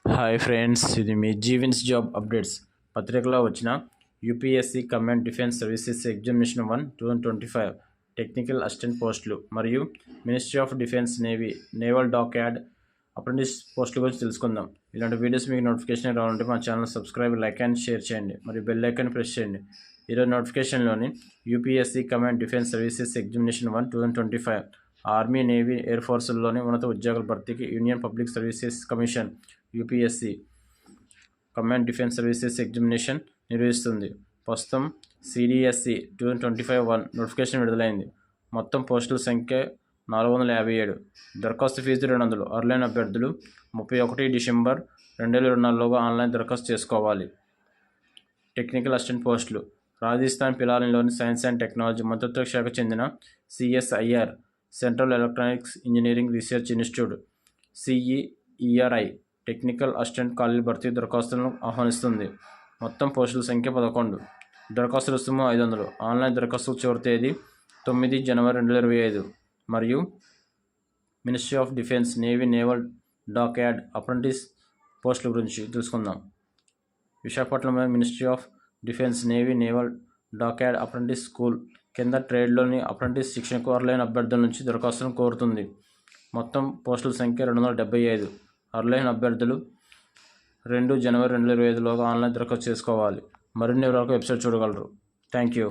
Hi friends, ఇది మీ జీవెన్స్ job updates. పత్రికలో వచ్చిన UPSC command defence services examination 1 2025 technical assistant పోస్టులు మరియు ministry of defence naval dockyard apprentice పోస్టుల గురించి తెలుసుకుందాం. ఇలాంటి వీడియోస్ మీకు నోటిఫికేషన్ రావాలంటే మా channel subscribe, like and share చేయండి మరియు బెల్ ఐకాన్ ప్రెస్ చేయండి. ఈరోజు నోటిఫికేషన్లోని UPSC command defence services examination 1 2025 army, navy, air ఫోర్సుల్లోని ఉన్నత ఉద్యోగుల భర్తీకి union public services commission UPSC command defence services examination నిర్వహిస్తుంది. ప్రస్తుతం సిడిఎస్సి 2025-1 నోటిఫికేషన్ విడుదలైంది. మొత్తం పోస్టుల సంఖ్య 457. దరఖాస్తు ఫీజు 200. ఆన్లైన్ అభ్యర్థులు 31 డిసెంబర్ 2024లోగా ఆన్లైన్ దరఖాస్తు చేసుకోవాలి. టెక్నికల్ అసిస్టెంట్ పోస్టులు రాజస్థాన్ పిలానీలోని సైన్స్ అండ్ టెక్నాలజీ మంత్రిత్వ శాఖకు చెందిన CSIR central electronics engineering research institute CEERI technical assistant ఖాళీల భర్తీ దరఖాస్తులను ఆహ్వానిస్తుంది. మొత్తం పోస్టుల సంఖ్య 11. దరఖాస్తు రుసుము 500. ఆన్లైన్ దరఖాస్తు చివరి తేదీ 9 జనవరి 2025. మరియు ministry of defence naval dockyard apprentice పోస్టుల గురించి తెలుసుకుందాం. విశాఖపట్నంలో ministry of defence naval dockyard apprentice school కింద ట్రేడ్లోని అప్రెంటిస్ శిక్షణకు అర్హులైన అభ్యర్థుల నుంచి దరఖాస్తులను కోరుతుంది. మొత్తం పోస్టుల సంఖ్య 275. అర్హులైన అభ్యర్థులు 2 జనవరి 2025లోగా ఆన్లైన్ దరఖాస్తు చేసుకోవాలి. మరిన్ని వివరాలకు వెబ్సైట్ చూడగలరు. Thank you.